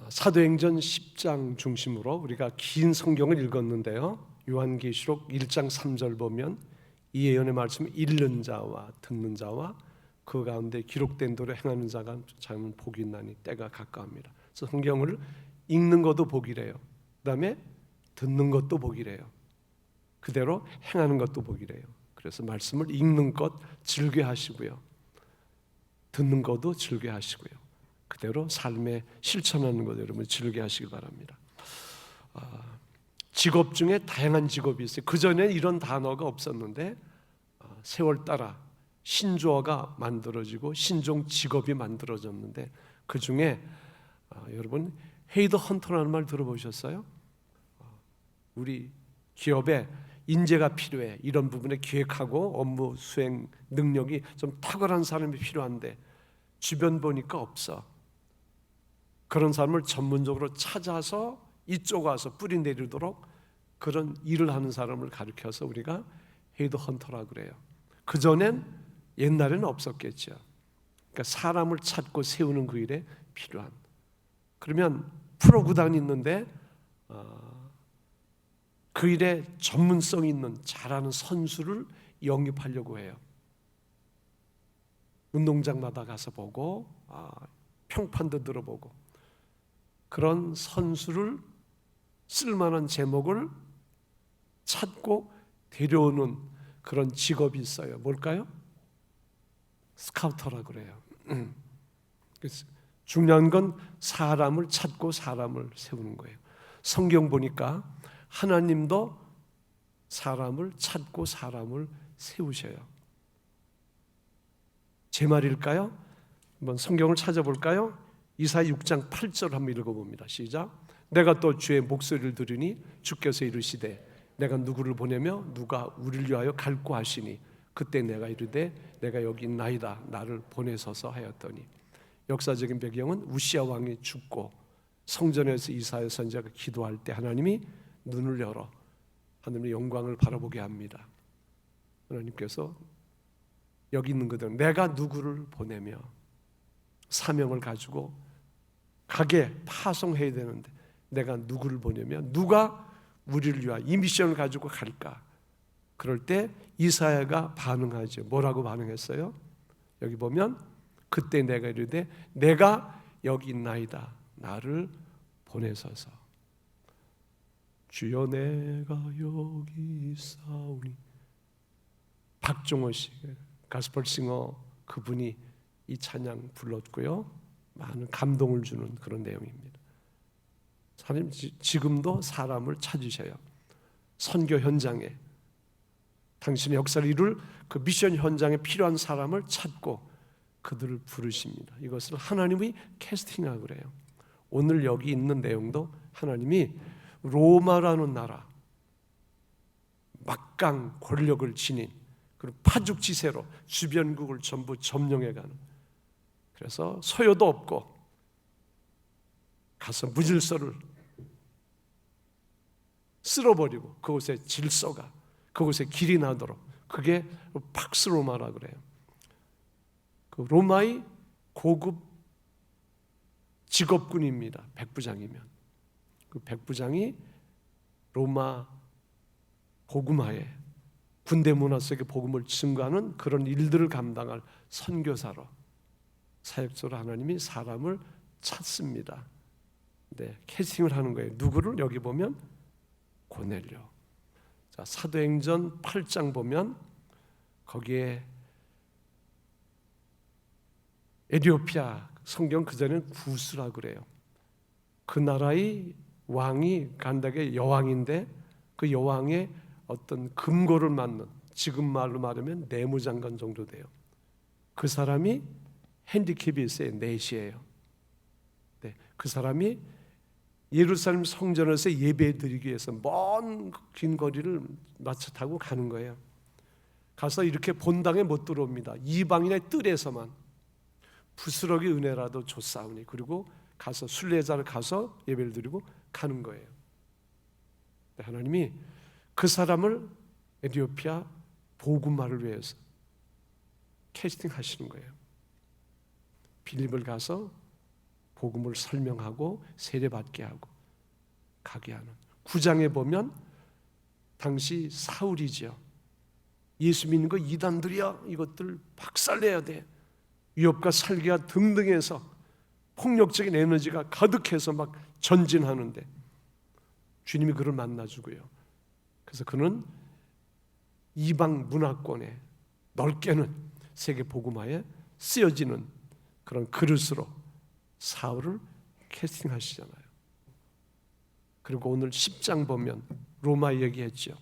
사도행전 10장 중심으로 우리가 긴 성경을 읽었는데요, 요한계시록 1장 3절 보면 이 예언의 말씀을 읽는 자와 듣는 자와 그 가운데 기록된 대로 행하는 자가 참 복이 있나니 때가 가까웁니다. 그래서 성경을 읽는 것도 복이래요. 그 다음에 듣는 것도 복이래요. 그대로 행하는 것도 복이래요. 그래서 말씀을 읽는 것 즐겨하시고요, 듣는 것도 즐겨하시고요, 그대로 삶에 실천하는 것 여러분 즐겨하시기 바랍니다. 직업 중에 다양한 직업이 있어요. 그전에 이런 단어가 없었는데 세월 따라 신조어가 만들어지고 신종 직업이 만들어졌는데, 그 중에 여러분 헤이드 헌터라는 말 들어보셨어요? 우리 기업에 인재가 필요해, 이런 부분에 기획하고 업무 수행 능력이 좀 탁월한 사람이 필요한데 주변 보니까 없어. 그런 사람을 전문적으로 찾아서 이쪽 와서 뿌리 내리도록 그런 일을 하는 사람을 가르쳐서 우리가 헤이드 헌터라 그래요. 그전엔 옛날에는 없었겠죠. 그러니까 사람을 찾고 세우는 그 일에 필요한. 그러면 프로 구단이 있는데 그 일에 전문성 있는 잘하는 선수를 영입하려고 해요. 운동장마다 가서 보고 평판도 들어보고 그런 선수를 쓸만한 제목을 찾고 데려오는 그런 직업이 있어요. 뭘까요? 스카우터라 그래요. 중요한 건 사람을 찾고 사람을 세우는 거예요. 성경 보니까 하나님도 사람을 찾고 사람을 세우셔요. 제 말일까요? 한번 성경을 찾아볼까요? 이사야 6장 8절 한번 읽어봅니다. 시작. 내가 또 주의 목소리를 들으니 주께서 이르시되 내가 누구를 보내며 누가 우리를 위하여 갈고 하시니 그때 내가 이르되 내가 여기 있나이다 나를 보내소서 하였더니, 역사적인 배경은 우시아 왕이 죽고 성전에서 이사야 선지자가 기도할 때 하나님이 눈을 열어 하나님의 영광을 바라보게 합니다. 하나님께서 여기 있는 그들 내가 누구를 보내며 사명을 가지고 가게 파송해야 되는데 내가 누구를 보내며 누가 우리를 위하여 이 미션을 가지고 갈까? 그럴 때 이사야가 반응하죠. 뭐라고 반응했어요? 여기 보면 그때 내가 이르되 내가 여기 있나이다 나를 보내소서. 주여 내가 여기 있사오니. 박종호 씨 가스펠싱어 그분이 이 찬양 불렀고요, 많은 감동을 주는 그런 내용입니다. 하나님 지금도 사람을 찾으셔요. 선교 현장에 당신의 역사를 이룰 그 미션 현장에 필요한 사람을 찾고 그들을 부르십니다. 이것을 하나님이 캐스팅하고 그래요. 오늘 여기 있는 내용도 하나님이 로마라는 나라 막강 권력을 지닌 그리고 파죽지세로 주변국을 전부 점령해가는, 그래서 소요도 없고 가서 무질서를 쓸어버리고 그곳에 질서가 그곳에 길이 나도록, 그게 팍스 로마라 그래요. 그 로마의 고급 직업군입니다. 백부장이면 그 백부장이 로마 복음화에 군대 문화 속에 복음을 증거하는 그런 일들을 감당할 선교사로 사역자로 하나님이 사람을 찾습니다. 네, 캐스팅을 하는 거예요. 누구를? 여기 보면 고넬료. 자, 사도행전 8장 보면 거기에 에티오피아, 성경 그전에는 구스라고 그래요. 그 나라의 왕이 간다게 여왕인데 그 여왕의 어떤 금고를 맡는, 지금 말로 말하면 내무장관 정도 돼요. 그 사람이 핸디캡이 있어요. 넷이에요. 네, 그 사람이 예루살렘 성전에서 예배드리기 위해서 먼 긴 거리를 마차 타고 가는 거예요. 가서 이렇게 본당에 못 들어옵니다. 이방인의 뜰에서만 부스러기 은혜라도 줬사오니. 그리고 가서 순례자를 가서 예배를 드리고 가는 거예요. 하나님이 그 사람을 에티오피아 복음화를 위해서 캐스팅하시는 거예요. 빌립을 가서 복음을 설명하고 세례받게 하고 가게 하는. 9장에 보면 당시 사울이죠. 예수 믿는 거 이단들이야, 이것들 박살내야 돼, 위협과 살기가 등등해서 폭력적인 에너지가 가득해서 막 전진하는데 주님이 그를 만나주고요. 그래서 그는 이방 문화권에 넓게는 세계 복음화에 쓰여지는 그런 그릇으로 사울을 캐스팅하시잖아요. 그리고 오늘 10장 보면 로마 얘기했죠.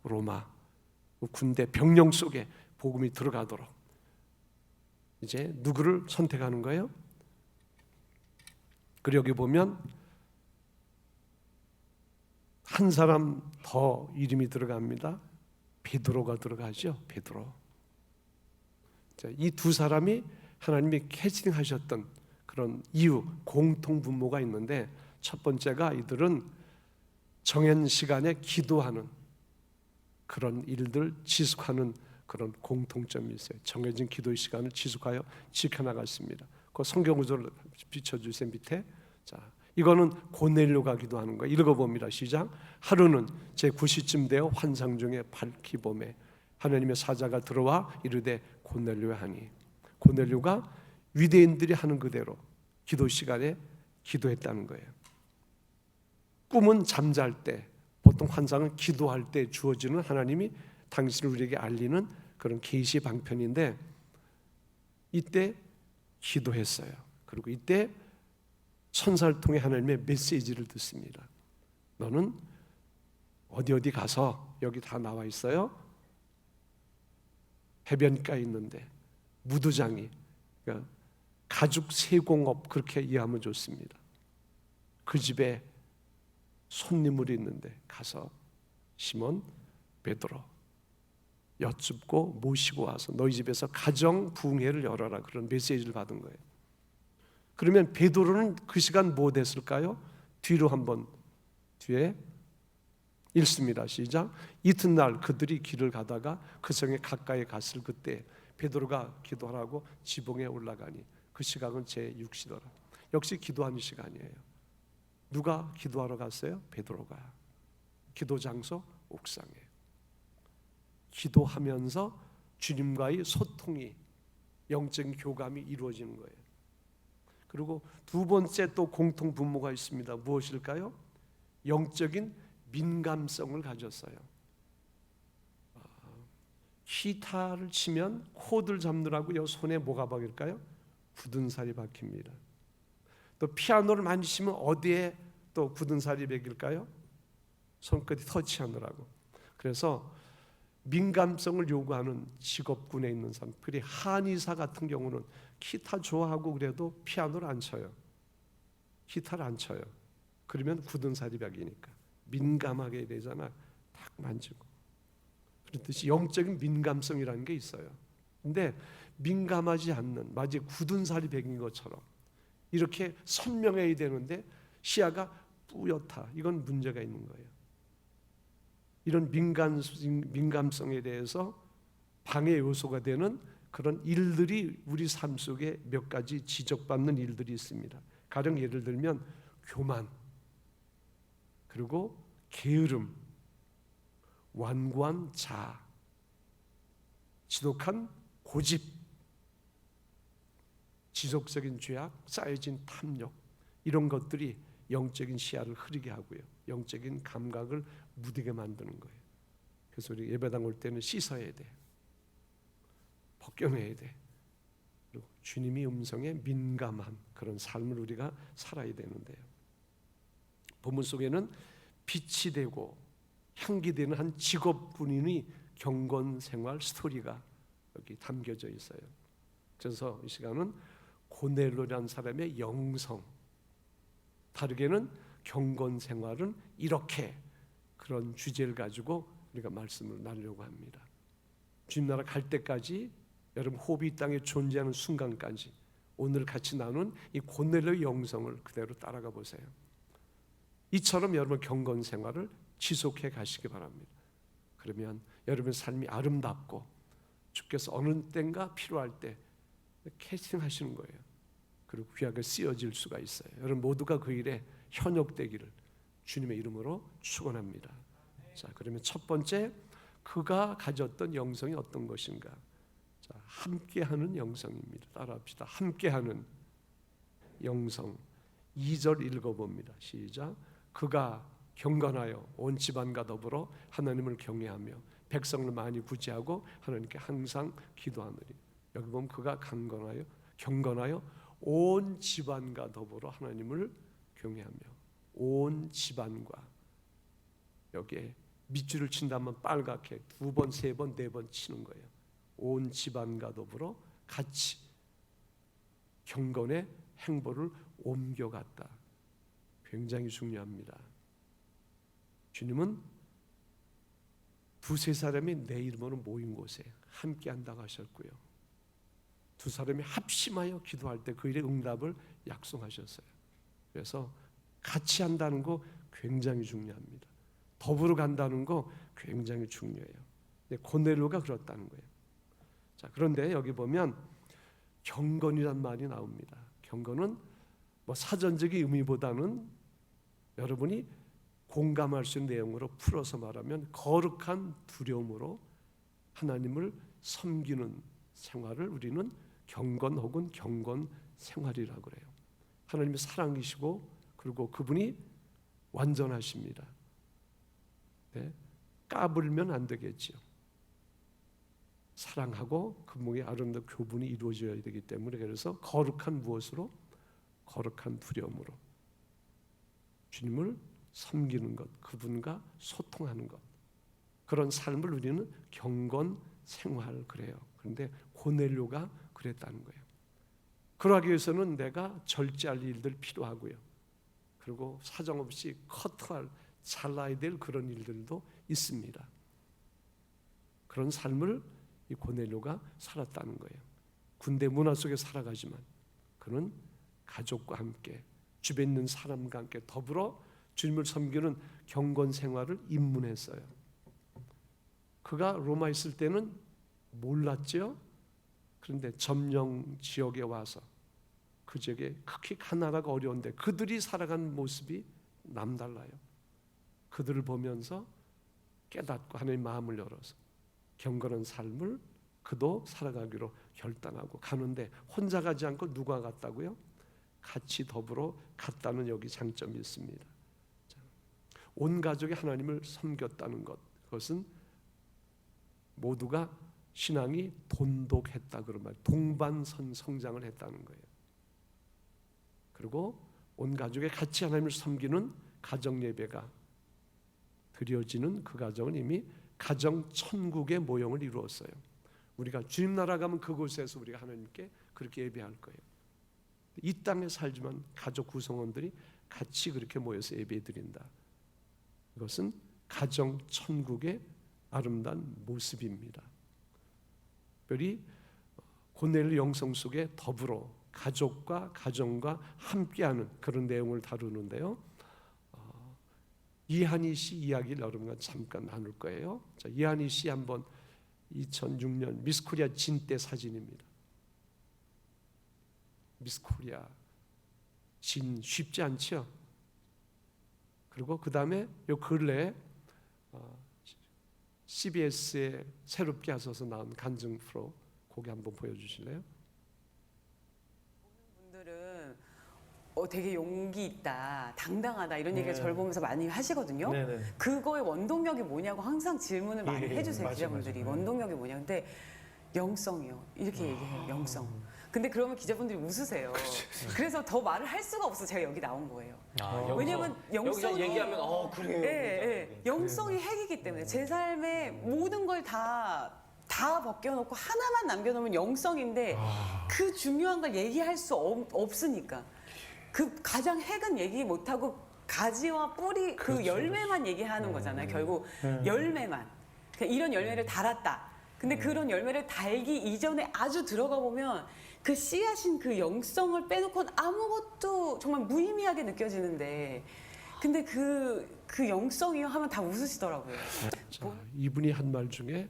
로마 군대 병영 속에 복음이 들어가도록 이제 누구를 선택하는 거예요? 그리고 여기 보면 한 사람 더 이름이 들어갑니다. 베드로가 들어가죠. 베드로. 이 두 사람이 하나님이 캐스팅하셨던 그런 이유, 공통 분모가 있는데, 첫 번째가 이들은 정한 시간에 기도하는 그런 일들 지속하는 그런 공통점이 있어요. 정해진 기도의 시간을 지속하여 지켜나갔습니다. 그 성경 구절을 비춰주세요. 밑에. 자, 이거는 고넬료가 기도하는 거 읽어봅니다. 시작. 하루는 제 9시쯤 되어 환상 중에 밝히 봄에 하나님의 사자가 들어와 이르되 고넬료야 하니, 고넬료가 유대인들이 하는 그대로 기도 시간에 기도했다는 거예요. 꿈은 잠잘 때, 보통 환상은 기도할 때 주어지는 하나님이 당신을 우리에게 알리는 그런 계시 방편인데, 이때 기도했어요. 그리고 이때 천사를 통해 하나님의 메시지를 듣습니다. 너는 어디 가서, 여기 다 나와 있어요. 해변가에 있는데 무두장이, 그러니까 가죽 세공업, 그렇게 이해하면 좋습니다. 그 집에 손님물이 있는데 가서 시몬 베드로 여쭙고 모시고 와서 너희 집에서 가정 부흥회를 열어라, 그런 메시지를 받은 거예요. 그러면 베드로는 그 시간 뭐 됐을까요? 뒤로 한번 뒤에 읽습니다. 시작. 이튿날 그들이 길을 가다가 그 성에 가까이 갔을 그때 베드로가 기도하라고 지붕에 올라가니 그 시각은 제6시더라. 역시 기도하는 시간이에요. 누가 기도하러 갔어요? 베드로가. 기도 장소 옥상에 기도하면서 주님과의 소통이, 영적인 교감이 이루어지는 거예요. 그리고 두 번째 또 공통 분모가 있습니다. 무엇일까요? 영적인 민감성을 가졌어요. 기타를 치면 코드를 잡느라고 요 손에 뭐가 박일까요? 굳은 살이 박힙니다. 또 피아노를 만지시면 어디에 또 굳은 살이 박일까요? 손끝이 터치하느라고. 그래서 민감성을 요구하는 직업군에 있는 사람, 특히 한의사 같은 경우는 기타 좋아하고 그래도 피아노를 안 쳐요. 기타를 안 쳐요. 그러면 굳은 살이 박이니까 민감하게 되잖아. 딱 만지고. 그렇듯이 영적인 민감성이라는 게 있어요. 근데 민감하지 않는, 마치 굳은 살이 박인 것처럼 이렇게 선명해야 되는데 시야가 뿌옇다. 이건 문제가 있는 거예요. 이런 민감성에 대해서 방해 요소가 되는 그런 일들이 우리 삶 속에 몇 가지 지적받는 일들이 있습니다. 가령 예를 들면 교만, 그리고 게으름, 완고한 자아, 지독한 고집, 지속적인 죄악, 쌓여진 탐욕, 이런 것들이 영적인 시야를 흐리게 하고요, 영적인 감각을 무디게 만드는 거예요. 그래서 우리 예배당 올 때는 씻어야 돼, 벗겨내야 돼. 그리고 주님의 음성에 민감한 그런 삶을 우리가 살아야 되는데요. 본문 속에는 빛이 되고 향기 되는 한 직업군인의 경건 생활 스토리가 여기 담겨져 있어요. 그래서 이 시간은 고넬료라는 사람의 영성, 다르게는 경건 생활은 이렇게, 그런 주제를 가지고 우리가 말씀을 나누려고 합니다. 주님 나라 갈 때까지, 여러분 호흡이 이 땅에 존재하는 순간까지 오늘 같이 나눈 이 고넬료의 영성을 그대로 따라가 보세요. 이처럼 여러분 경건 생활을 지속해 가시기 바랍니다. 그러면 여러분의 삶이 아름답고 주께서 어느 때인가 필요할 때 캐스팅하시는 거예요. 그리고 귀하게 쓰여질 수가 있어요. 여러분 모두가 그 일에 현역되기를 주님의 이름으로 축원합니다. 자, 그러면 첫 번째, 그가 가졌던 영성이 어떤 것인가? 자, 함께하는 영성입니다. 따라합시다. 함께하는 영성. 2절 읽어봅니다. 시작. 그가 경건하여 온 집안과 더불어 하나님을 경외하며 백성을 많이 구제하고 하나님께 항상 기도하느니. 여기 보면 그가 경건하여 온 집안과 더불어 하나님을 경외하며, 온 집안과, 여기에 밑줄을 친다면 빨갛게 2번, 3번, 4번 치는 거예요. 온 집안과 더불어 같이 경건의 행보를 옮겨갔다. 굉장히 중요합니다. 주님은 2-3사람이 내 이름으로 모인 곳에 함께 한다고 하셨고요, 2사람이 합심하여 기도할 때 그 일의 응답을 약속하셨어요. 그래서 같이 한다는 거 굉장히 중요합니다. 더불어 간다는 거 굉장히 중요해요. 근데 고넬료가 그렇다는 거예요. 자, 그런데 여기 보면 경건이란 말이 나옵니다. 경건은 뭐 사전적인 의미보다는 여러분이 공감할 수 있는 내용으로 풀어서 말하면 거룩한 두려움으로 하나님을 섬기는 생활을 우리는 경건 혹은 경건 생활이라고 그래요. 하나님이 사랑이시고 그리고 그분이 완전하십니다. 네? 까불면 안 되겠지요. 사랑하고 그분의 아름다운 교분이 이루어져야 되기 때문에, 그래서 거룩한 무엇으로? 거룩한 두려움으로 주님을 섬기는 것, 그분과 소통하는 것, 그런 삶을 우리는 경건 생활 그래요. 그런데 고넬료가 그랬다는 거예요. 그러기 위해서는 내가 절제할 일들 필요하고요, 그리고 사정없이 커트할, 잘라야 될 그런 일들도 있습니다. 그런 삶을 이 고넬료가 살았다는 거예요. 군대 문화 속에 살아가지만 그는 가족과 함께, 주변에 있는 사람과 함께 더불어 주님을 섬기는 경건 생활을 입문했어요. 그가 로마에 있을 때는 몰랐죠. 그런데 점령 지역에 와서 그 지역에 극히 가난하고 어려운데 그들이 살아가는 모습이 남달라요. 그들을 보면서 깨닫고 하나님 마음을 열어서 경건한 삶을 그도 살아가기로 결단하고 가는데, 혼자 가지 않고 누가 갔다고요? 같이 더불어 갔다는 여기 장점이 있습니다. 온 가족이 하나님을 섬겼다는 것, 그것은 모두가 신앙이 돈독했다 그런 말, 동반선 성장을 했다는 거예요. 그리고 온 가족이 같이 하나님을 섬기는 가정 예배가 드려지는 그 가정은 이미 가정 천국의 모형을 이루었어요. 우리가 주님 나라 가면 그곳에서 우리가 하나님께 그렇게 예배할 거예요. 이 땅에 살지만 가족 구성원들이 같이 그렇게 모여서 예배 드린다. 이것은 가정 천국의 아름다운 모습입니다. 특별히 고넬료 영성 속에 더불어 가족과 가정과 함께하는 그런 내용을 다루는데요, 이한희 씨 이야기를 여러분과 잠깐 나눌 거예요. 자, 이한희 씨 한번 2006년 미스코리아 진 때 사진입니다. 미스코리아 진 쉽지 않죠. 그리고 그 다음에 요 근래에 CBS에 새롭게 하셔서 나온 간증 프로, 거기 한번 보여주실래요? 분들은 되게 용기 있다, 당당하다 이런 얘기를 저를 보면서 많이 하시거든요. 그거의 원동력이 뭐냐고 항상 질문을 많이 해주세요. 기자분들이. 원동력이 뭐냐. 근데 영성이요, 이렇게 얘기해요. 영성. 근데 그러면 기자분들이 웃으세요. 그래서 더 말을 할 수가 없어. 제가 여기 나온 거예요. 왜냐면 영성이 얘기하면 그래요. 예, 영성이 핵이기 때문에 제 삶의 모든 걸 다 벗겨놓고 하나만 남겨놓으면 영성인데 그 중요한 걸 얘기할 수 없으니까 그 가장 핵은 얘기 못하고 가지와 뿌리, 그 열매만 얘기하는 거잖아요. 결국 열매만. 이런 열매를 달았다. 근데 그런 열매를 달기 이전에 아주 들어가 보면 그 씨앗인 그 영성을 빼놓고는 아무것도 정말 무의미하게 느껴지는데, 근데 그 영성이요 하면 다 웃으시더라고요. 자, 이분이 한 말 중에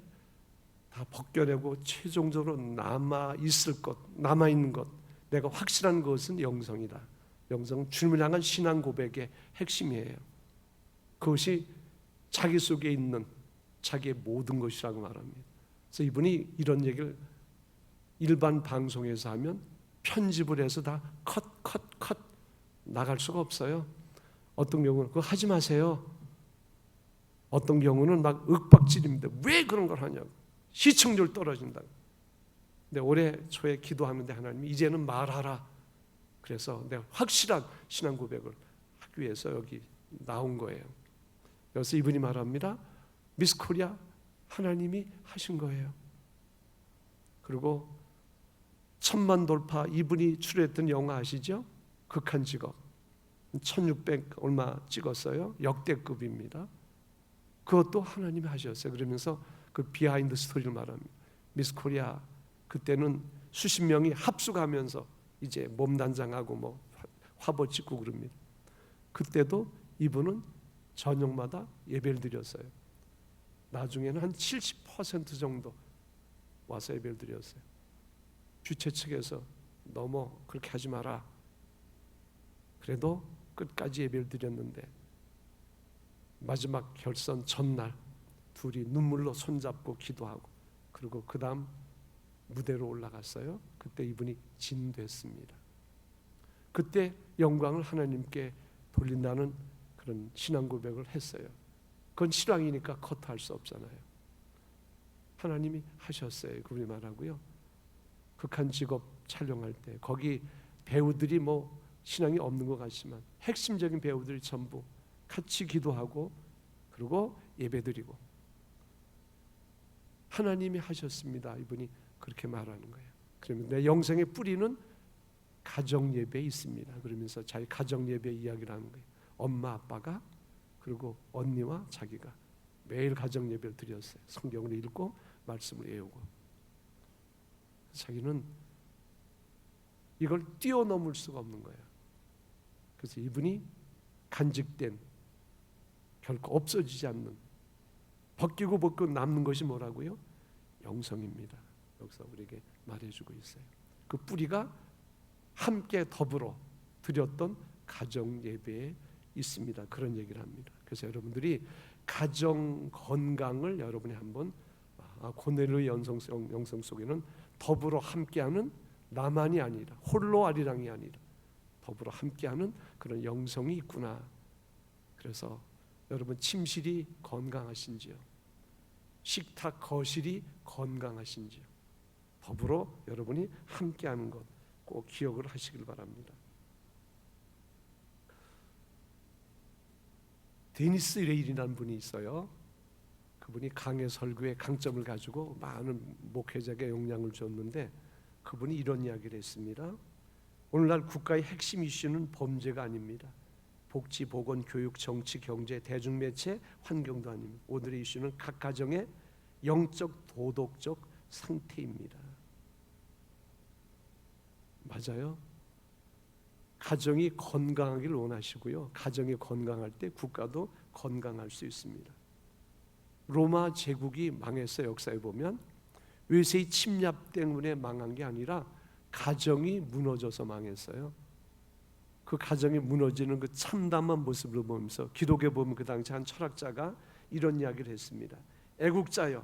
다 벗겨내고 최종적으로 남아 있을 것, 남아 있는 것, 내가 확실한 것은 영성이다. 영성은 주님을 향한 신앙 고백의 핵심이에요. 그것이 자기 속에 있는 자기의 모든 것이라고 말합니다. 그래서 이분이 이런 얘기를 일반 방송에서 하면 편집을 해서 다 컷 나갈 수가 없어요. 어떤 경우는 그거 하지 마세요. 어떤 경우는 막 윽박질입니다. 왜 그런 걸 하냐고. 시청률 떨어진다고. 근데 올해 초에 기도하는데 하나님이 이제는 말하라. 그래서 내가 확실한 신앙 고백을 하기 위해서 여기 나온 거예요. 그래서 이분이 말합니다. 미스 코리아 하나님이 하신 거예요. 그리고 1000만 돌파, 이분이 출연했던 영화 아시죠? 극한 직업 1600 얼마 찍었어요. 역대급입니다. 그것도 하나님이 하셨어요. 그러면서 그 비하인드 스토리를 말합니다. 미스 코리아 그때는 수십 명이 합숙하면서 이제 몸단장하고 뭐 화보 찍고 그럽니다. 그때도 이분은 저녁마다 예배를 드렸어요. 나중에는 한 70% 정도 와서 예배를 드렸어요. 주최 측에서 너무 그렇게 하지 마라. 그래도 끝까지 예배를 드렸는데 마지막 결선 전날 둘이 눈물로 손잡고 기도하고 그리고 그 다음 무대로 올라갔어요. 그때 이분이 진됐습니다. 그때 영광을 하나님께 돌린다는 그런 신앙 고백을 했어요. 그건 실황이니까 컷할 수 없잖아요. 하나님이 하셨어요. 그분이 말하고요. 극한 직업 촬영할 때 거기 배우들이 뭐 신앙이 없는 것 같지만 핵심적인 배우들이 전부 같이 기도하고 그리고 예배드리고 하나님이 하셨습니다. 이분이 그렇게 말하는 거예요. 그러면 내 영생의 뿌리는 가정 예배에 있습니다. 그러면서 자기 가정 예배 이야기를 하는 거예요. 엄마 아빠가 그리고 언니와 자기가 매일 가정 예배를 드렸어요. 성경을 읽고 말씀을 외우고 자기는 이걸 뛰어넘을 수가 없는 거예요. 그래서 이분이 간직된 결코 없어지지 않는 벗기고 남는 것이 뭐라고요? 영성입니다. 여기서 우리에게 말해주고 있어요. 그 뿌리가 함께 더불어 드렸던 가정 예배에 있습니다. 그런 얘기를 합니다. 그래서 여러분들이 가정 건강을 여러분이 한번 고넬료의 영성 속에는 더불어 함께하는 나만이 아니라 홀로 아리랑이 아니라 더불어 함께하는 그런 영성이 있구나. 그래서 여러분 침실이 건강하신지요? 식탁 거실이 건강하신지요? 더불어 여러분이 함께하는 것 꼭 기억을 하시길 바랍니다. 데니스 레일이라는 분이 있어요. 그분이 강해 설교의 강점을 가지고 많은 목회자에게 영향을 줬는데 그분이 이런 이야기를 했습니다. 오늘날 국가의 핵심 이슈는 범죄가 아닙니다. 복지, 보건, 교육, 정치, 경제, 대중매체, 환경도 아닙니다. 오늘의 이슈는 각 가정의 영적, 도덕적 상태입니다. 맞아요. 가정이 건강하기를 원하시고요. 가정이 건강할 때 국가도 건강할 수 있습니다. 로마 제국이 망했어요. 역사에 보면 외세의 침략 때문에 망한 게 아니라 가정이 무너져서 망했어요. 그 가정이 무너지는 그 참담한 모습을 보면서 기록에 보면 그 당시 한 철학자가 이런 이야기를 했습니다. 애국자여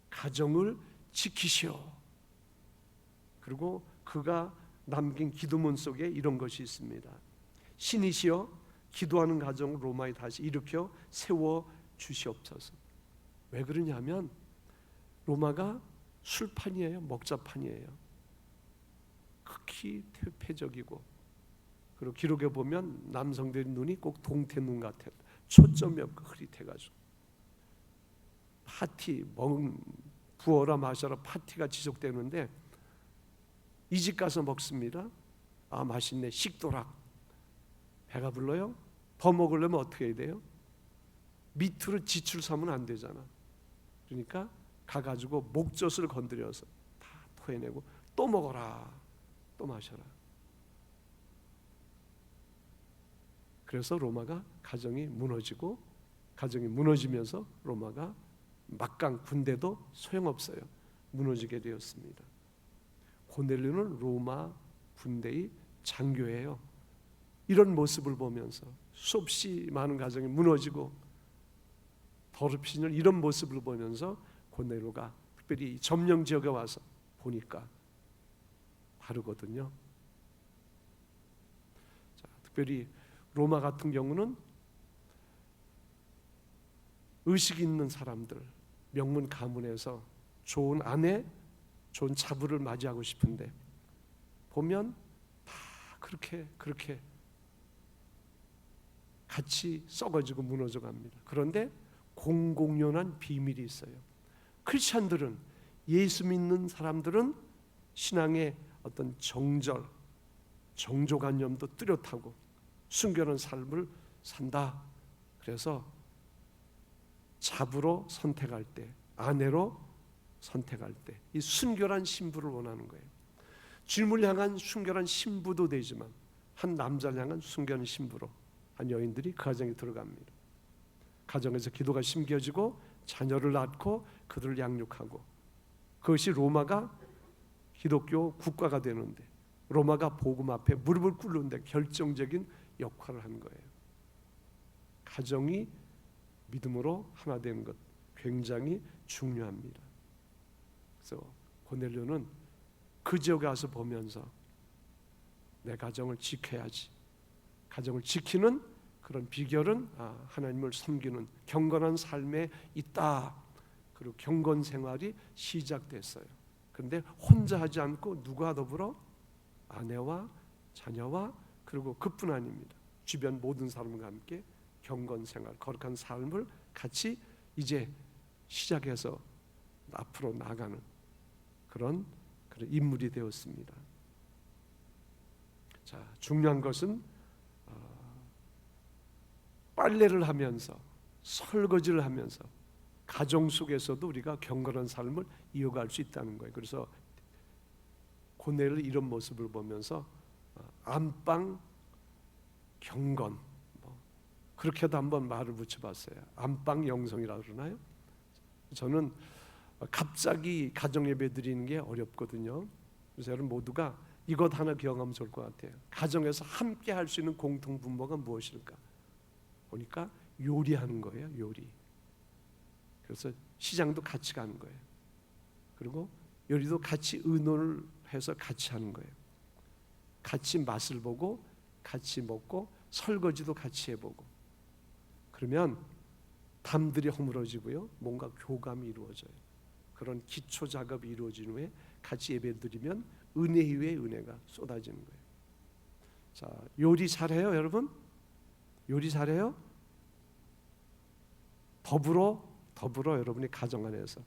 가정을 지키시오. 그리고 그가 남긴 기도문 속에 이런 것이 있습니다. 신이시여 기도하는 가정을 로마에 다시 일으켜 세워 주시옵소서. 왜 그러냐면 로마가 술판이에요. 먹자판이에요. 극히 퇴폐적이고 그리고 기록에 보면 남성들의 눈이 꼭 동태 눈 같아. 초점이 없고 흐릿해가지고 파티 부어라 마셔라 파티가 지속되는데 이 집 가서 먹습니다. 아 맛있네. 식도락. 배가 불러요? 더 먹으려면 어떻게 해야 돼요? 밑으로 지출 삼으면 안 되잖아. 그러니까 가가지고 목젖을 건드려서 다 토해내고 또 먹어라. 또 마셔라. 그래서 로마가 가정이 무너지고 가정이 무너지면서 로마가 막강 군대도 소용없어요. 무너지게 되었습니다. 고넬료는 로마 군대의 장교예요. 이런 모습을 보면서 수없이 많은 가정이 무너지고 더럽히는 이런 모습을 보면서 고넬료가 특별히 이 점령 지역에 와서 보니까 다르거든요. 자, 특별히 로마 같은 경우는 의식 있는 사람들, 명문 가문에서 좋은 아내, 좋은 자부를 맞이하고 싶은데 보면 다 그렇게 같이 썩어지고 무너져 갑니다. 그런데 공공연한 비밀이 있어요. 크리스천들은, 예수 믿는 사람들은 신앙의 어떤 정절, 정조관념도 뚜렷하고 순결한 삶을 산다. 그래서 자부로 선택할 때, 아내로 선택할 때 이 순결한 신부를 원하는 거예요. 주님을 향한 순결한 신부도 되지만 한 남자를 향한 순결한 신부로 한 여인들이 그 가정에 들어갑니다. 가정에서 기도가 심겨지고 자녀를 낳고 그들을 양육하고, 그것이 로마가 기독교 국가가 되는데, 로마가 복음 앞에 무릎을 꿇는데 결정적인 역할을 한 거예요. 가정이 믿음으로 하나 되는 것 굉장히 중요합니다. 그래서 고넬료는 그 지역에 와서 보면서 내 가정을 지켜야지, 가정을 지키는 그런 비결은 하나님을 섬기는 경건한 삶에 있다. 그리고 경건 생활이 시작됐어요. 그런데 혼자 하지 않고 누구와 더불어? 아내와 자녀와 그리고 그뿐 아닙니다. 주변 모든 사람과 함께 경건 생활, 거룩한 삶을 같이 이제 시작해서 앞으로 나가는 그런 인물이 되었습니다. 자, 중요한 것은 빨래를 하면서, 설거지를 하면서 가정 속에서도 우리가 경건한 삶을 이어갈 수 있다는 거예요. 그래서 고넬료 이런 모습을 보면서 안방 경건, 그렇게도 한번 말을 붙여봤어요. 안방 영성이라고 그러나요? 저는 갑자기 가정 예배 드리는 게 어렵거든요. 그래서 여러분 모두가 이것 하나 기억하면 좋을 것 같아요. 가정에서 함께 할 수 있는 공통 분모가 무엇일까? 보니까 요리하는 거예요. 요리. 그래서 시장도 같이 가는 거예요. 그리고 요리도 같이 의논을 해서 같이 하는 거예요. 같이 맛을 보고 같이 먹고 설거지도 같이 해보고, 그러면 담들이 허물어지고요, 뭔가 교감이 이루어져요. 그런 기초 작업이 이루어진 후에 같이 예배드리면 은혜 위에 은혜가 쏟아지는 거예요. 자, 요리 잘해요, 여러분? 요리 잘해요? 더불어 여러분이 가정 안에서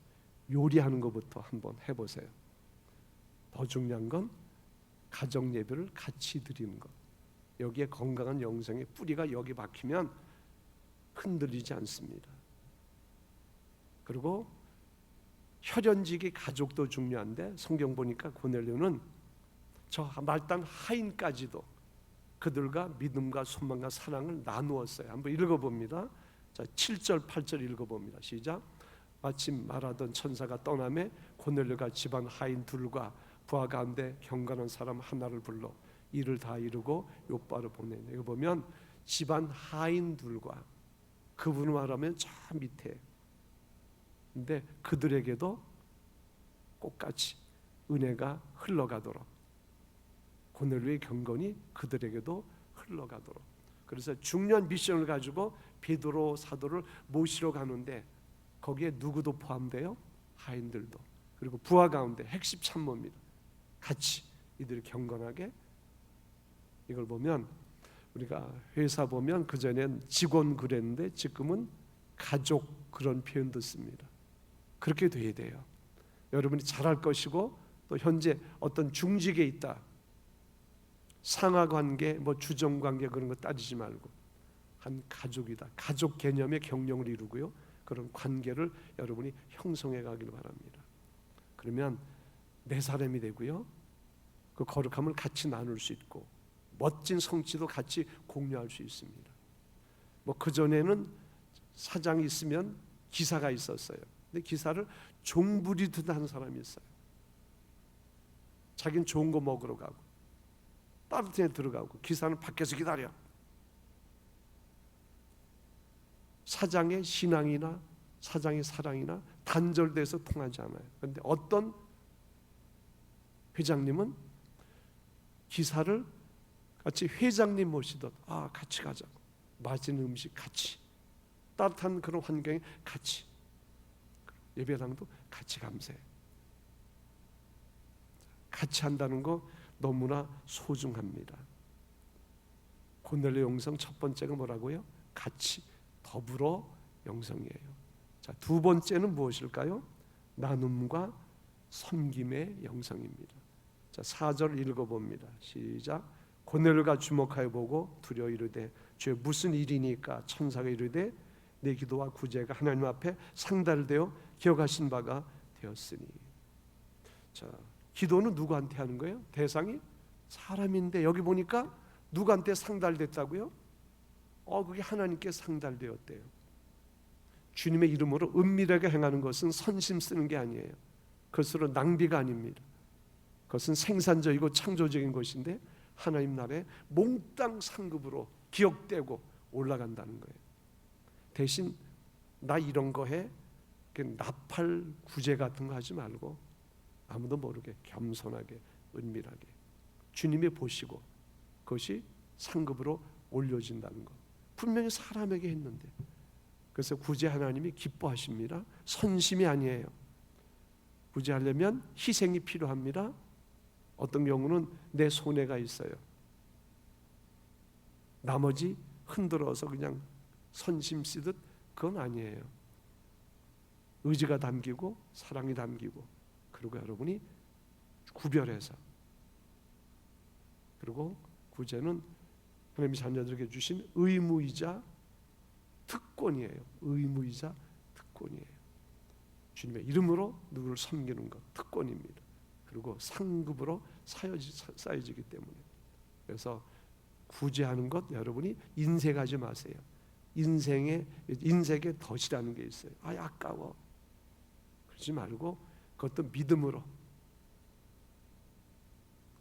요리하는 것부터 한번 해보세요. 더 중요한 건 가정 예배를 같이 드리는 것. 여기에 건강한 영성의 뿌리가 여기 박히면 흔들리지 않습니다. 그리고 혈연직이 가족도 중요한데 성경 보니까 고넬료는 저 말단 하인까지도 그들과 믿음과 소망과 사랑을 나누었어요. 한번 읽어봅니다. 자, 7절 8절 읽어봅니다. 시작. 마침 말하던 천사가 떠나매 고넬료가 집안 하인 둘과 부하 가운데 경건한 사람 하나를 불러 일을 다 이루고 요바로 보내네. 이거 보면 집안 하인 둘과, 그분을 말하면 저 밑에, 근데 그들에게도 똑같이 은혜가 흘러가도록, 고넬료의 경건이 그들에게도 흘러가도록. 그래서 중요한 미션을 가지고 베드로 사도를 모시러 가는데 거기에 누구도 포함돼요? 하인들도. 그리고 부하 가운데 핵심 참모입니다. 같이 이들이 경건하게. 이걸 보면 우리가 회사 보면 그전엔 직원 그랬는데 지금은 가족 그런 표현도 씁니다. 그렇게 돼야 돼요. 여러분이 잘할 것이고 또 현재 어떤 중직에 있다, 상하관계, 주정관계 그런 거 따지지 말고 한 가족이다, 가족 개념의 경영을 이루고요, 그런 관계를 여러분이 형성해 가길 바랍니다. 그러면 내 사람이 되고요, 그 거룩함을 같이 나눌 수 있고 멋진 성취도 같이 공유할 수 있습니다. 그전에는 사장이 있으면 기사가 있었어요. 근데 기사를 종부리듯 하는 사람이 있어요. 자기는 좋은 거 먹으러 가고 따뜻해 들어가고 기사는 밖에서 기다려. 사장의 신앙이나 사장의 사랑이나 단절돼서 통하지 않아요. 그런데 어떤 회장님은 기사를 같이 회장님 모시듯 같이 가자고, 맛있는 음식 같이, 따뜻한 그런 환경에 같이, 예배당도 같이 감사해. 같이 한다는 거 너무나 소중합니다. 고넬료 영성 첫 번째가 뭐라고요? 같이 더불어 영성이에요. 자, 두 번째는 무엇일까요? 나눔과 섬김의 영성입니다. 자, 4절 읽어봅니다. 시작. 고넬료가 주목하여 보고 두려워 이르되 주여 무슨 일이니까? 천사가 이르되 내 기도와 구제가 하나님 앞에 상달되어 기억하신 바가 되었으니. 자, 기도는 누구한테 하는 거예요? 대상이 사람인데 여기 보니까 누구한테 상달됐다고요? 그게 하나님께 상달되었대요. 주님의 이름으로 은밀하게 행하는 것은 선심 쓰는 게 아니에요. 그것으로 낭비가 아닙니다. 그것은 생산적이고 창조적인 것인데 하나님 나라에 몽땅 상급으로 기억되고 올라간다는 거예요. 대신 나 이런 거 해, 나팔 구제 같은 거 하지 말고 아무도 모르게 겸손하게 은밀하게 주님이 보시고 그것이 상급으로 올려진다는 것. 분명히 사람에게 했는데, 그래서 구제 하나님이 기뻐하십니다. 선심이 아니에요. 구제하려면 희생이 필요합니다. 어떤 경우는 내 손해가 있어요. 나머지 흔들어서 그냥 선심 쓰듯 그건 아니에요. 의지가 담기고 사랑이 담기고, 그리고 여러분이 구별해서, 그리고 구제는 하나님이 자녀들에게 주신 의무이자 특권이에요. 의무이자 특권이에요. 주님의 이름으로 누구를 섬기는 것 특권입니다. 그리고 상급으로 쌓여지기 때문에. 그래서 구제하는 것 여러분이 인색하지 마세요. 인생에 덫이라는 게 있어요. 아까워. 그러지 말고 그것도 믿음으로.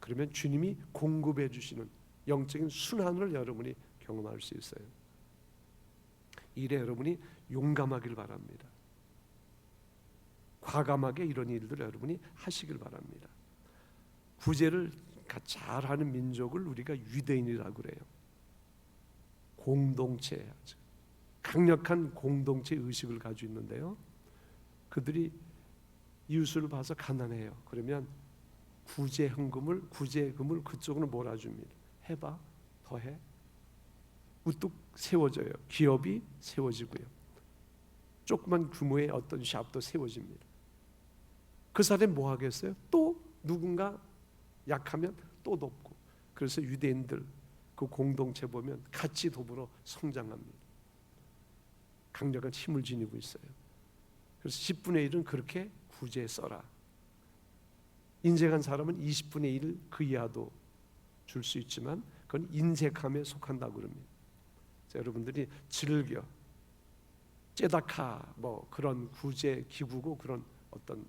그러면 주님이 공급해 주시는 영적인 순환을 여러분이 경험할 수 있어요. 일에 여러분이 용감하길 바랍니다. 과감하게 이런 일들을 여러분이 하시길 바랍니다. 구제를 잘하는 민족을 우리가 유대인이라고 그래요. 공동체, 강력한 공동체 의식을 가지고 있는데요. 그들이 이웃을 봐서 가난해요. 그러면 구제금을 그쪽으로 몰아줍니다. 해봐, 더해. 우뚝 세워져요. 기업이 세워지고요. 조그만 규모의 어떤 샵도 세워집니다. 그 사람이 뭐 하겠어요? 또 누군가 약하면 또 돕고. 그래서 유대인들 그 공동체 보면 같이 더불어 성장합니다. 강력한 힘을 지니고 있어요. 그래서 10분의 1은 그렇게 구제에 써라. 인색한 사람은 20분의 1 그 이하도 줄 수 있지만 그건 인색함에 속한다고 그럽니다. 여러분들이 즐겨 째다카 그런 구제 기구고 그런 어떤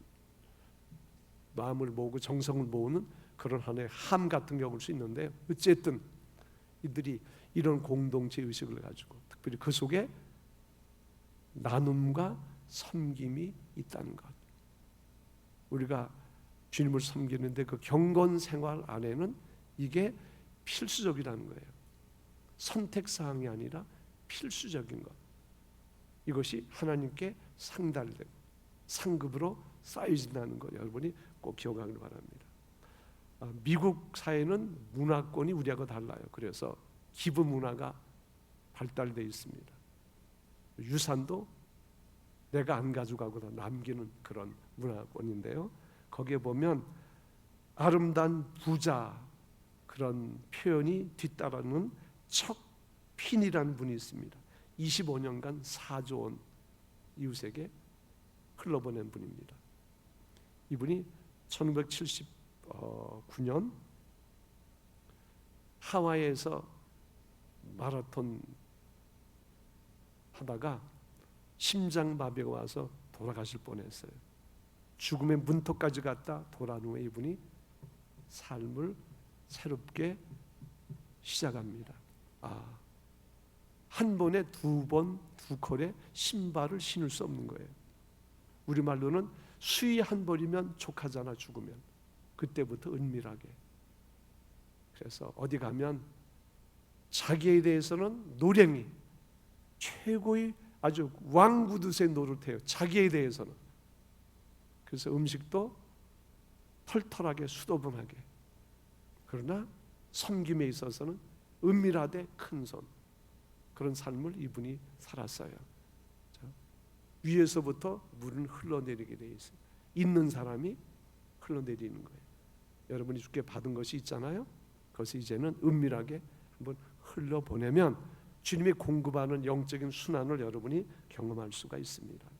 마음을 모으고 정성을 모으는 그런 하나의 함 같은 경우일 수 있는데, 어쨌든 이들이 이런 공동체 의식을 가지고 특별히 그 속에 나눔과 섬김이 있다는 것. 우리가 주님을 섬기는데 그 경건 생활 안에는 이게 필수적이라는 거예요. 선택사항이 아니라 필수적인 것. 이것이 하나님께 상달되고 상급으로 쌓여진다는 것 여러분이 꼭 기억하길 바랍니다. 미국 사회는 문화권이 우리하고 달라요. 그래서 기부 문화가 발달되어 있습니다. 유산도 내가 안 가져가고 남기는 그런 문화권인데요. 거기에 보면 아름다운 부자 그런 표현이 뒤따르는 척핀이라는 분이 있습니다. 25년간 4조 원 이웃에게 흘러보낸 분입니다. 이분이 1979년 하와이에서 마라톤 하다가 심장마비가 와서 돌아가실 뻔했어요. 죽음의 문턱까지 갔다 돌아온 후에 이분이 삶을 새롭게 시작합니다. 한 번에 두 컬에 신발을 신을 수 없는 거예요. 우리말로는 수위 한 벌이면 족하잖아, 죽으면. 그때부터 은밀하게. 그래서 어디 가면 자기에 대해서는 노랭이, 최고의 아주 왕구두쇠 노릇해요. 자기에 대해서는. 그래서 음식도 털털하게 수도분하게. 그러나 섬김에 있어서는 은밀하되 큰손, 그런 삶을 이분이 살았어요. 자, 위에서부터 물은 흘러내리게 돼 있어요. 있는 사람이 흘러내리는 거예요. 여러분이 주께 받은 것이 있잖아요. 그것을 이제는 은밀하게 한번 흘려보내면 주님이 공급하는 영적인 순환을 여러분이 경험할 수가 있습니다.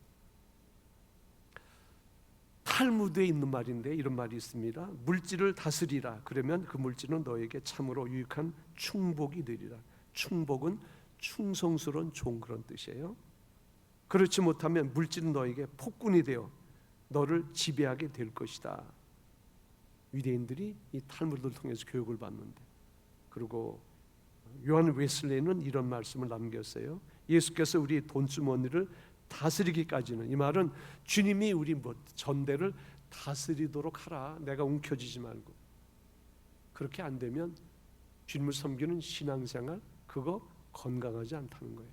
탈무드에 있는 말인데 이런 말이 있습니다. 물질을 다스리라. 그러면 그 물질은 너에게 참으로 유익한 충복이 되리라. 충복은 충성스러운 종, 그런 뜻이에요. 그렇지 못하면 물질은 너에게 폭군이 되어 너를 지배하게 될 것이다. 유대인들이 이 탈무드를 통해서 교육을 받는데, 그리고 요한 웨슬레이는 이런 말씀을 남겼어요. 예수께서 우리 돈주머니를 다스리기까지는, 이 말은 주님이 우리 전대를 다스리도록 하라. 내가 움켜쥐지 말고. 그렇게 안 되면 주님을 섬기는 신앙생활, 그거 건강하지 않다는 거예요.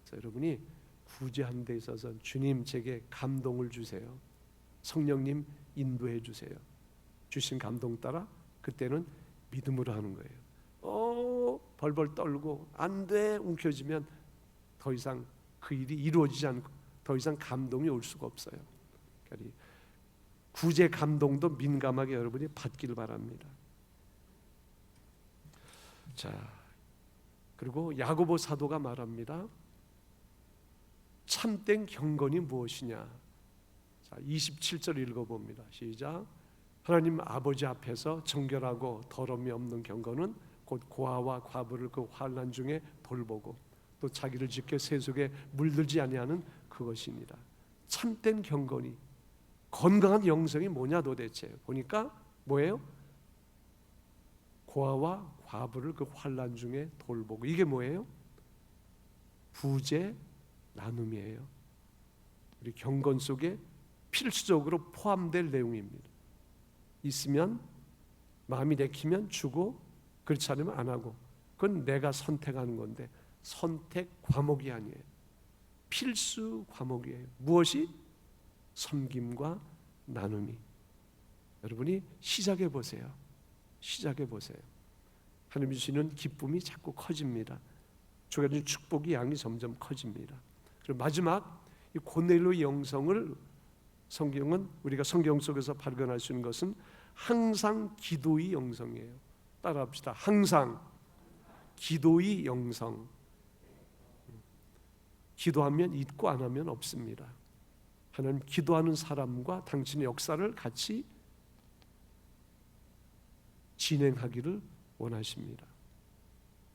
그래서 여러분이 구제하는 데 있어서 주님 제게 감동을 주세요. 성령님 인도해 주세요. 주신 감동 따라 그때는 믿음으로 하는 거예요. 벌벌 떨고 안 돼 움켜쥐면 더 이상 그 일이 이루어지지 않고 더 이상 감동이 올 수가 없어요. 그러니까 구제 감동도 민감하게 여러분이 받기를 바랍니다. 자, 그리고 야고보 사도가 말합니다. 참된 경건이 무엇이냐? 자, 27절 읽어봅니다. 시작. 하나님 아버지 앞에서 정결하고 더러움이 없는 경건은 곧 고아와 과부를 그 환난 중에 돌보고 또 자기를 지켜 세속에 물들지 아니하는 그것입니다. 참된 경건이, 건강한 영성이 뭐냐 도대체? 보니까 뭐예요? 고아와 과부를 그 환난 중에 돌보고. 이게 뭐예요? 부재 나눔이에요. 우리 경건 속에 필수적으로 포함될 내용입니다. 있으면, 마음이 내키면 주고, 그렇지 않으면 안 하고. 그건 내가 선택하는 건데 선택 과목이 아니에요. 필수 과목이에요. 무엇이? 섬김과 나눔이. 여러분이 시작해 보세요. 시작해 보세요. 하나님이 주시는 기쁨이 자꾸 커집니다. 주가 주신 축복이 양이 점점 커집니다. 그리고 마지막, 이 고넬로의 영성을 성경은, 우리가 성경 속에서 발견할 수 있는 것은 항상 기도의 영성이에요. 따라합시다. 항상 기도의 영성. 기도하면 있고 안 하면 없습니다. 하나님 기도하는 사람과 당신의 역사를 같이 진행하기를 원하십니다.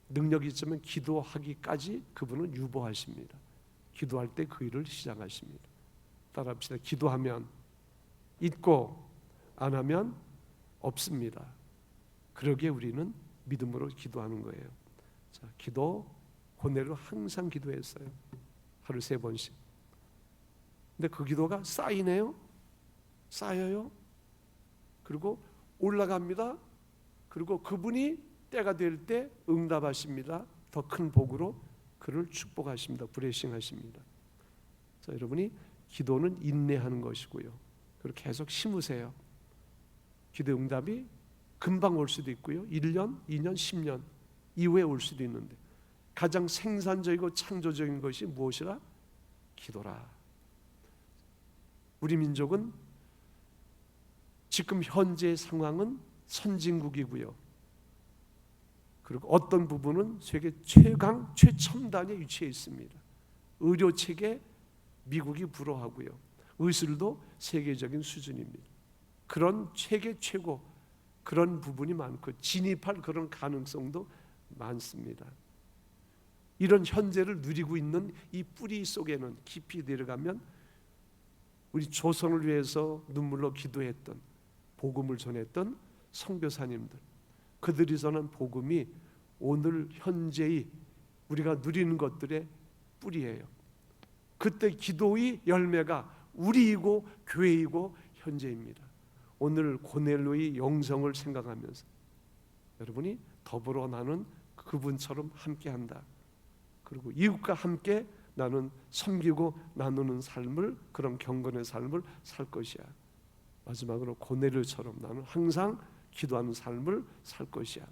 능력이 있으면 기도하기까지 그분은 유보하십니다. 기도할 때 그 일을 시작하십니다. 따라합시다. 기도하면 있고 안 하면 없습니다. 그러기에 우리는 믿음으로 기도하는 거예요. 자, 기도, 고넬로 항상 기도했어요. 하루 3번씩. 근데 그 기도가 쌓이네요. 쌓여요. 그리고 올라갑니다. 그리고 그분이 때가 될 때 응답하십니다. 더 큰 복으로 그를 축복하십니다. 브레싱하십니다. 자, 여러분이 기도는 인내하는 것이고요. 그리고 계속 심으세요. 기도 응답이 금방 올 수도 있고요. 1년, 2년, 10년 이후에 올 수도 있는데 가장 생산적이고 창조적인 것이 무엇이라? 기도라. 우리 민족은 지금 현재 상황은 선진국이고요. 그리고 어떤 부분은 세계 최강, 최첨단에 위치해 있습니다. 의료 체계 미국이 불허하고요. 의술도 세계적인 수준입니다. 그런 세계 최고, 그런 부분이 많고 진입할 그런 가능성도 많습니다. 이런 현재를 누리고 있는 이 뿌리 속에는 깊이 내려가면 우리 조선을 위해서 눈물로 기도했던, 복음을 전했던 선교사님들, 그들이 전한 복음이 오늘 현재의 우리가 누리는 것들의 뿌리예요. 그때 기도의 열매가 우리이고 교회이고 현재입니다. 오늘 고넬로의 영성을 생각하면서 여러분이 더불어 나는 그분처럼 함께한다. 그리고 이웃과 함께 나는 섬기고 나누는 삶을, 그런 경건의 삶을 살 것이야. 마지막으로 고넬료처럼 나는 항상 기도하는 삶을 살 것이야.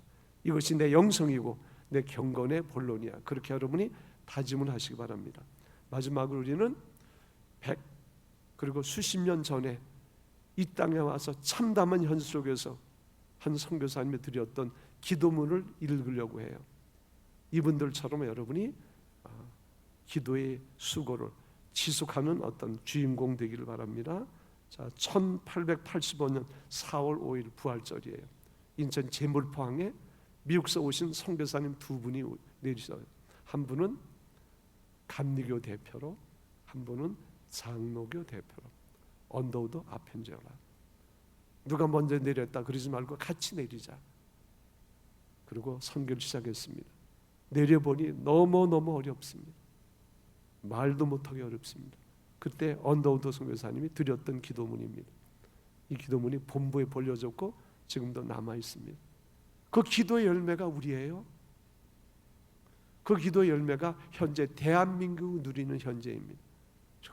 이것이 내 영성이고 내 경건의 본론이야. 그렇게 여러분이 다짐을 하시기 바랍니다. 마지막으로 우리는 그리고 수십 년 전에 이 땅에 와서 참담한 현실 속에서 한 선교사님이 드렸던 기도문을 읽으려고 해요. 이분들처럼 여러분이 기도의 수고를 지속하는 어떤 주인공 되기를 바랍니다. 자, 1885년 4월 5일 부활절이에요. 인천 제물포항에 미국에서 오신 선교사님 두 분이 내리셔요. 한 분은 감리교 대표로, 한 분은 장로교 대표로. 언더우드 아펜젤라. 누가 먼저 내렸다 그러지 말고 같이 내리자. 그리고 선교를 시작했습니다. 내려보니 너무너무 어렵습니다. 말도 못하기 어렵습니다. 그때 언더우드 선교사님이 드렸던 기도문입니다. 이 기도문이 본부에 벌려졌고 지금도 남아 있습니다. 그 기도의 열매가 우리예요. 그 기도의 열매가 현재 대한민국이 누리는 현재입니다.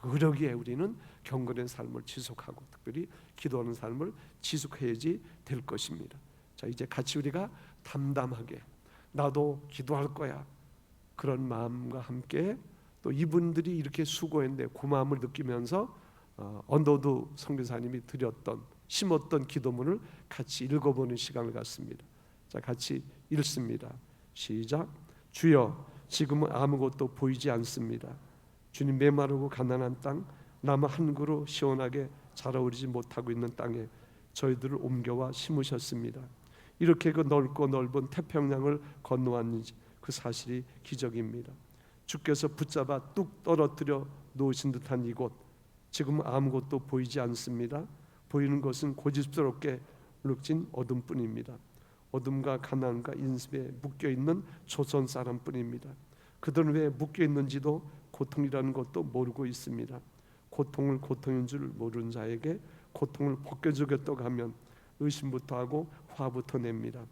그러기에 우리는 경건의 삶을 지속하고 특별히 기도하는 삶을 지속해야지 될 것입니다. 자, 이제 같이 우리가 담담하게 나도 기도할 거야 그런 마음과 함께 또 이분들이 이렇게 수고했는데 고마움을 느끼면서 언더우드 선교사님이 드렸던 심었던 기도문을 같이 읽어보는 시간을 갖습니다. 자, 같이 읽습니다. 시작. 주여, 지금은 아무것도 보이지 않습니다. 주님, 메마르고 가난한 땅, 나무 한 그루 시원하게 자라오르지 못하고 있는 땅에 저희들을 옮겨와 심으셨습니다. 이렇게 그 넓고 넓은 태평양을 건너왔는지 그 사실이 기적입니다. 주께서 붙잡아 뚝 떨어뜨려 놓으신 듯한 이곳, 지금 아무것도 보이지 않습니다. 보이는 것은 고집스럽게 룩진 어둠뿐입니다. 어둠과 가난과 인습에 묶여있는 조선 사람뿐입니다. 그들은 왜 묶여있는지도 고통이라는 것도 모르고 있습니다. 고통을 고통인 줄 모르는 자에게 고통을 벗겨주겠다고 하면 의심부터 하고 화부터 냅니다.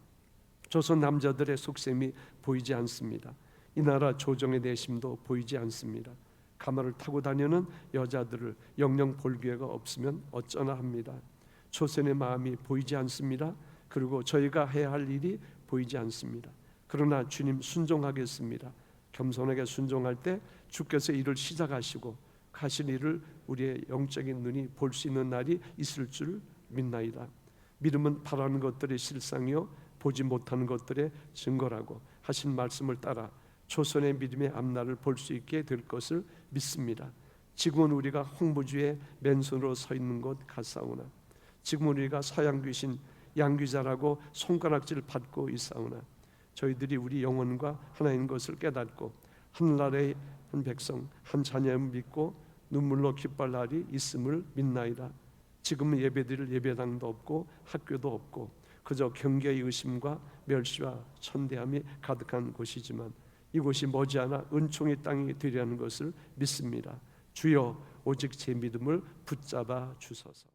조선 남자들의 속셈이 보이지 않습니다. 이 나라 조정의 내심도 보이지 않습니다. 가마를 타고 다니는 여자들을 영영 볼 기회가 없으면 어쩌나 합니다. 조선의 마음이 보이지 않습니다. 그리고 저희가 해야 할 일이 보이지 않습니다. 그러나 주님 순종하겠습니다. 겸손하게 순종할 때 주께서 일을 시작하시고 하신 일을 우리의 영적인 눈이 볼 수 있는 날이 있을 줄 믿나이다. 믿음은 바라는 것들의 실상이요 보지 못하는 것들의 증거라고 하신 말씀을 따라 조선의 믿음의 앞날을 볼 수 있게 될 것을 믿습니다. 지금은 우리가 홍무주의 맨손으로 서 있는 것 같사오나 지금은 우리가 서양 귀신 양귀자라고 손가락질 받고 있사오나 저희들이 우리 영혼과 하나인 것을 깨닫고 하늘나라의 한 백성 한 자녀를 믿고 눈물로 기뻐할 날이 있음을 믿나이다. 지금은 예배드릴 예배당도 없고 학교도 없고 그저 경계의 의심과 멸시와 천대함이 가득한 곳이지만 이곳이 머지않아 은총의 땅이 되리라는 것을 믿습니다. 주여, 오직 제 믿음을 붙잡아 주소서.